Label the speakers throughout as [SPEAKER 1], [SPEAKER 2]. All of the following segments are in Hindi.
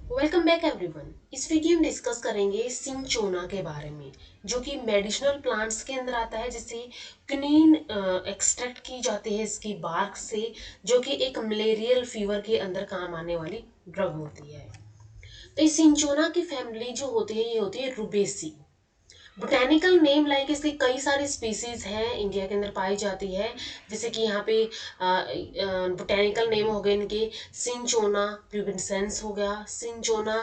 [SPEAKER 1] Welcome back everyone. इस वीडियो में डिस्कस करेंगे सिंचोना के बारे में, जो कि मेडिसिनल प्लांट्स के अंदर आता है, जिससे क्विनीन एक्सट्रैक्ट की जाती है इसकी बार्क से, जो कि एक मलेरियल फीवर के अंदर काम आने वाली ड्रग होती है। तो इस सिंचोना की फैमिली जो होती है ये होती है रुबेसी। बोटेनिकल नेम लाइक इसकी कई सारी स्पीसीज हैं इंडिया के अंदर पाई जाती है, जैसे कि यहाँ पे बोटेनिकल नेम हो गए इनके सिंचोना प्यूबिसेंस हो गया, सिंचोना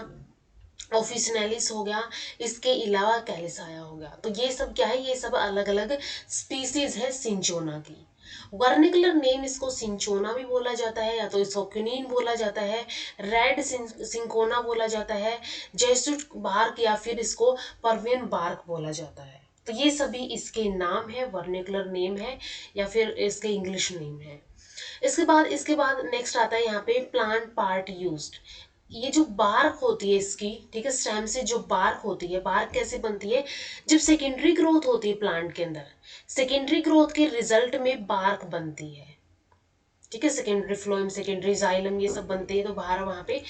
[SPEAKER 1] ऑफिसनेलिस हो गया, इसके अलावा कैलिसाया हो गया। तो ये सब क्या है, ये सब अलग अलग स्पीसीज है सिंचोना की। वर्निकुलर नेम इसको सिंचोना भी बोला जाता है, या तो इसको क्विनीन बोला जाता है, रेड सिंकोना बोला जाता है, जेसुट बार्क, या फिर इसको परवियन बार्क बोला जाता है। तो ये सभी इसके नाम है, वर्निकुलर नेम है या फिर इसके इंग्लिश नेम है। इसके बाद नेक्स्ट आता है यहाँ पे प्लांट पार्ट यूज्ड। ये जो बार्क होती है इसकी, ठीक है, स्टेम से जो बार्क होती है, बार्क कैसे बनती है, जब सेकेंडरी ग्रोथ होती है प्लांट के अंदर, सेकेंडरी ग्रोथ के रिजल्ट में बार्क बनती है। ठीक है, सेकेंडरी फ्लोएम, सेकेंडरी जाइलम, ये सब बनते हैं, तो बाहर वहां पे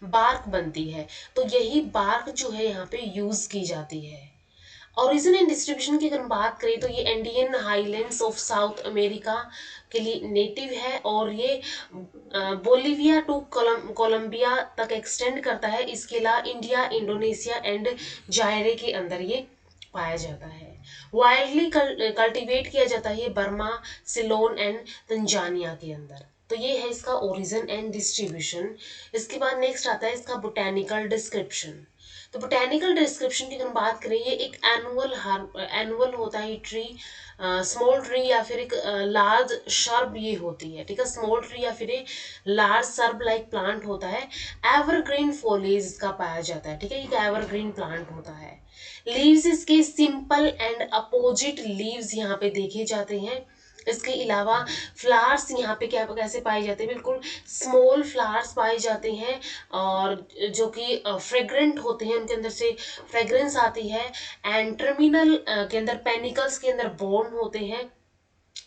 [SPEAKER 1] बार्क बनती है। तो यही बार्क जो है यहाँ पे यूज की जाती है। ओरिजिन एंड डिस्ट्रीब्यूशन की अगर हम बात करें तो ये Indian highlands of south America के लिए नेटिव है, और ये बोलिविया टू कोलंबिया तक एक्सटेंड करता है। इसके अलावा इंडिया, इंडोनेशिया एंड जायरे के अंदर ये पाया जाता है। वाइल्डली कल्टीवेट किया जाता है ये बर्मा, सिलोन एंड तंजानिया के अंदर। तो ये है इसका ओरिजिन एंड डिस्ट्रीब्यूशन। इसके बाद नेक्स्ट आता है इसका बोटेनिकल डिस्क्रिप्शन। तो बोटेनिकल डिस्क्रिप्शन की अगर हम बात करें, ये एक एनुअल होता है ट्री, स्मॉल ट्री या फिर एक लार्ज शर्ब ये होती है। ठीक है, स्मॉल ट्री या फिर एक लार्ज सर्ब लाइक प्लांट होता है। एवरग्रीन फोलेज इसका पाया जाता है। ठीक है, एक एवरग्रीन प्लांट होता है। लीव्स इसके सिंपल एंड अपोजिट लीव्स यहाँ पे देखे जाते हैं। इसके अलावा फ्लावर्स यहाँ पे क्या कैसे पाए जाते हैं, बिल्कुल स्मॉल फ्लावर्स पाए जाते हैं, और जो कि फ्रेग्रेंट होते हैं, उनके अंदर से फ्रेग्रेंस आती है। एंड टर्मिनल के अंदर पेनिकल्स के अंदर बोर्न होते हैं,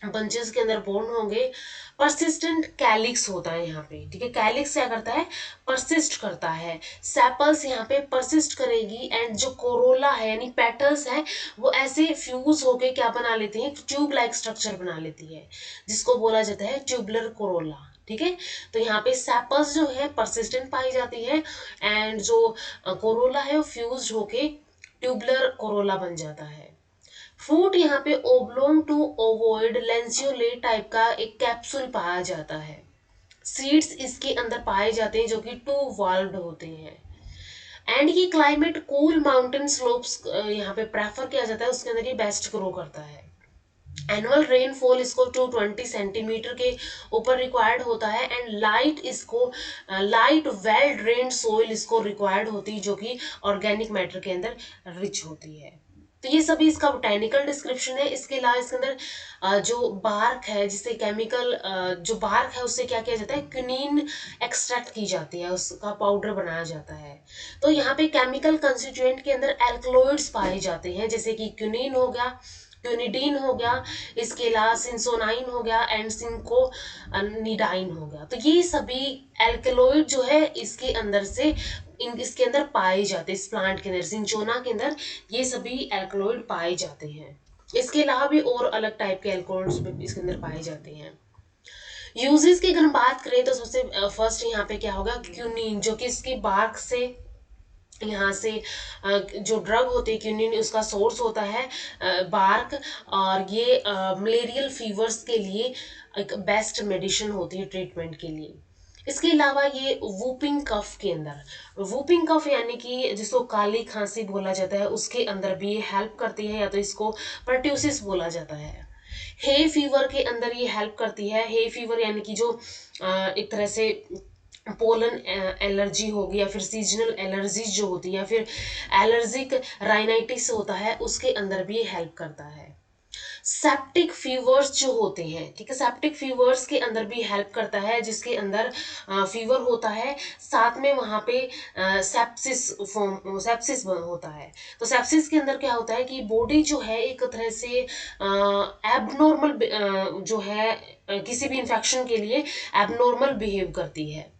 [SPEAKER 1] बंचेस के अंदर बोर्न होंगे। परसिस्टेंट कैलिक्स होता है यहाँ पे। ठीक है, कैलिक्स क्या करता है, परसिस्ट करता है। सेपल्स यहाँ पे परसिस्ट करेगी, एंड जो कोरोला है यानी पेटल्स है, वो ऐसे फ्यूज होके क्या बना लेती है, ट्यूब लाइक स्ट्रक्चर बना लेती है, जिसको बोला जाता है ट्यूबलर कोरोला। ठीक है, तो यहाँ पे सेपल्स जो है परसिस्टेंट पाई जाती है, एंड जो कोरोला है वो फ्यूज होके ट्यूबलर कोरोला बन जाता है। फूट यहाँ पे ओब्लोंग टू ओवोइड लेंसियोलेट टाइप का एक कैप्सूल पाया जाता है। सीड्स इसके अंदर पाए जाते हैं, जो कि टू वाल्व्ड होते हैं। एंड ये क्लाइमेट कूल माउंटेन स्लोप्स यहाँ पे प्रेफर किया जाता है, उसके अंदर ये बेस्ट ग्रो करता है। एनुअल रेनफॉल इसको 220 सेंटीमीटर के ऊपर रिक्वायर्ड होता है, and light well drained soil इसको रिक्वायर्ड होती है, जो कि ऑर्गेनिक मैटर के अंदर रिच होती है। तो ये सभी इसका बोटेनिकल डिस्क्रिप्शन है। इसके अलावा इसके अंदर जो बार्क है, जिससे केमिकल जो बार्क है उससे क्या किया जाता है, क्विनीन एक्सट्रैक्ट की जाती है, उसका पाउडर बनाया जाता है। तो यहाँ पे केमिकल कंस्टिट्यूएंट के अंदर एल्कलॉइड्स पाए जाते हैं, जैसे कि क्विनीन हो गया, क्यूनिडीन हो गया, इसके अलावा सिंसोनाइन हो गया, एंड सिंकोनिडाइन हो गया। तो ये सभी एल्कलॉइड जो है इसके अंदर से इसके अंदर पाए जाते हैं, इस प्लांट के अंदर, सिंचोना के अंदर ये सभी एल्कलॉइड पाए जाते हैं। इसके अलावा भी और अलग टाइप के एल्कोहल्स इसके अंदर पाए जाते हैं। यूजेस की अगर हम बात करें तो सबसे फर्स्ट यहाँ पे क्या होगा, क्यूनिन, जो कि इसकी बार्क से यहाँ से जो ड्रग होती है क्यूनिन, उसका सोर्स होता है बार्क, और ये मलेरियल फीवर्स के लिए एक बेस्ट मेडिसिन होती है ट्रीटमेंट के लिए। इसके अलावा ये वूपिंग कफ के अंदर, वूपिंग कफ यानी कि जिसको काली खांसी बोला जाता है, उसके अंदर भी ये हेल्प करती है, या तो इसको पर्ट्यूसिस बोला जाता है। हे फीवर के अंदर ये हेल्प करती है। हे फीवर यानी कि जो एक तरह से पोलन एलर्जी होगी, या फिर सीजनल एलर्जी जो होती है, या फिर एलर्जिक राइनाइटिस होता है, उसके अंदर भी हेल्प करता है। सेप्टिक फीवर्स जो होते हैं, ठीक है, सेप्टिक फीवर्स के अंदर भी हेल्प करता है, जिसके अंदर फीवर होता है, साथ में वहां पे सेप्सिस होता है। तो सेप्सिस के अंदर क्या होता है कि बॉडी जो है एक तरह से एबनॉर्मल जो है किसी भी इंफेक्शन के लिए एबनॉर्मल बिहेव करती है।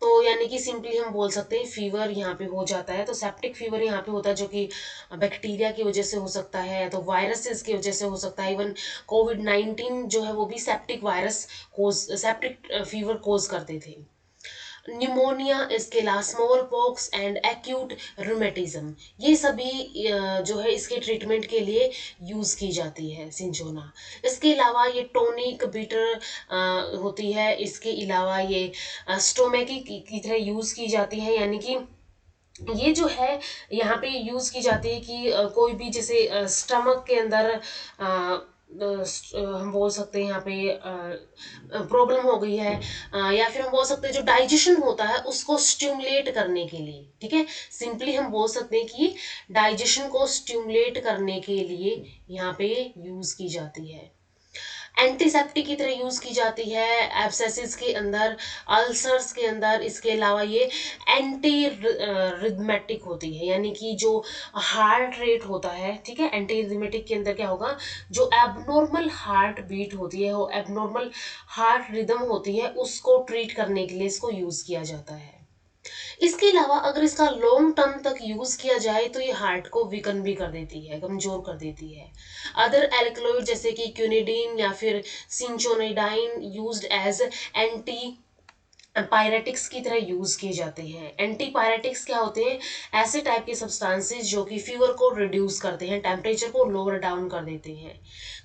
[SPEAKER 1] तो यानी कि सिंपली हम बोल सकते हैं फीवर यहाँ पे हो जाता है। तो सेप्टिक फीवर यहाँ पे होता है जो कि बैक्टीरिया की वजह से हो सकता है, या तो वायरसेस की वजह से हो सकता है। इवन कोविड-19 जो है वो भी सेप्टिक वायरस कोज सेप्टिक फीवर कोज करते थे। न्यूमोनिया, इसके अलावा small pox and acute rheumatism, ये सभी जो है इसके ट्रीटमेंट के लिए यूज़ की जाती है सिंचोना। इसके अलावा ये टॉनिक बिटर होती है। इसके अलावा ये स्टोमेकी की तरह यूज़ की जाती है, यानी कि ये जो है यहाँ पे यूज़ की जाती है कि कोई भी जैसे स्टमक के अंदर हम बोल सकते हैं यहाँ पे प्रॉब्लम हो गई है, या फिर हम बोल सकते हैं जो डाइजेशन होता है उसको स्टिमुलेट करने के लिए, ठीक है। सिंपली हम बोल सकते हैं कि डाइजेशन को स्टिमुलेट करने के लिए यहाँ पे यूज़ की जाती है। एंटीसेप्टिक की तरह यूज की जाती है एब्सेसिस के अंदर, अल्सर्स के अंदर। इसके अलावा ये एंटी रिदमेटिक होती है, यानी कि जो हार्ट रेट होता है, ठीक है। एंटी रिदमेटिक के अंदर क्या होगा, जो एबनॉर्मल हार्ट बीट होती है, वो एबनॉर्मल हार्ट रिदम होती है, उसको ट्रीट करने के लिए इसको यूज किया जाता है। इसके अलावा अगर इसका लॉन्ग टर्म तक यूज किया जाए तो ये हार्ट को वीकन भी कर देती है, कमजोर कर देती है। अदर एल्कलॉइड जैसे कि क्यूनिडीन या फिर सिंचोनाइडाइन यूज्ड एज एंटी पायरेटिक्स की तरह यूज किए जाते हैं। एंटी पायरेटिक्स क्या होते हैं, ऐसे टाइप के सब्सटेंसेस जो कि फीवर को रिड्यूस करते हैं, टेम्परेचर को लोअर डाउन कर देते हैं।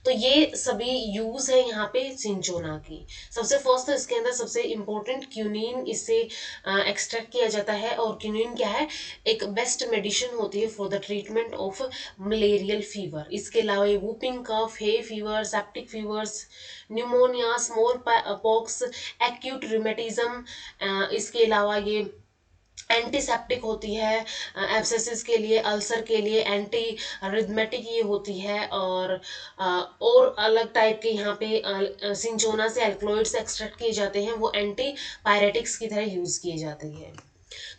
[SPEAKER 1] तो ये सभी यूज है यहाँ पे सिंचोना की। सबसे फर्स्ट तो इसके अंदर सबसे इम्पोर्टेंट क्यूनिन इससे एक्सट्रैक्ट किया जाता है। और क्यूनिन क्या है, एक बेस्ट मेडिसिन होती है for the treatment of malarial fever. इसके अलावा ये whooping cough, hay fever, septic fevers, pneumonia, smallpox, acute rheumatism, इसके अलावा ये एंटीसेप्टिक होती है एब्सेसिस के लिए, अल्सर के लिए एंटी रिदमेटिक ये होती है। और अलग टाइप के यहाँ पे सिंचोना से एल्कलॉइड्स एक्सट्रैक्ट किए जाते हैं, वो एंटी पायरेटिक्स की तरह यूज किए जाते हैं।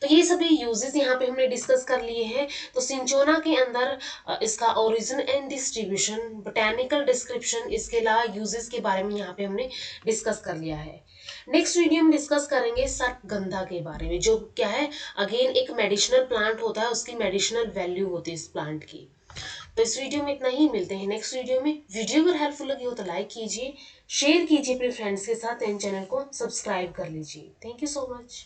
[SPEAKER 1] तो ये सभी यूजेस यहाँ पे हमने डिस्कस कर लिए हैं। तो सिंचोना के अंदर इसका origin and distribution, botanical description, इसके अलावा यूजेस के बारे में यहाँ पे हमने डिस्कस कर लिया है। नेक्स्ट वीडियो में डिस्कस करेंगे सर्पगंधा के बारे में, जो क्या है, अगेन एक मेडिसिनल प्लांट होता है, उसकी मेडिसिनल वैल्यू होती है इस प्लांट की। तो इस वीडियो में इतना ही, मिलते हैं नेक्स्ट वीडियो में। वीडियो अगर हेल्पफुल लगी हो तो लाइक कीजिए, शेयर कीजिए अपने फ्रेंड्स के साथ, एंड चैनल को सब्सक्राइब कर लीजिए। Thank you so much.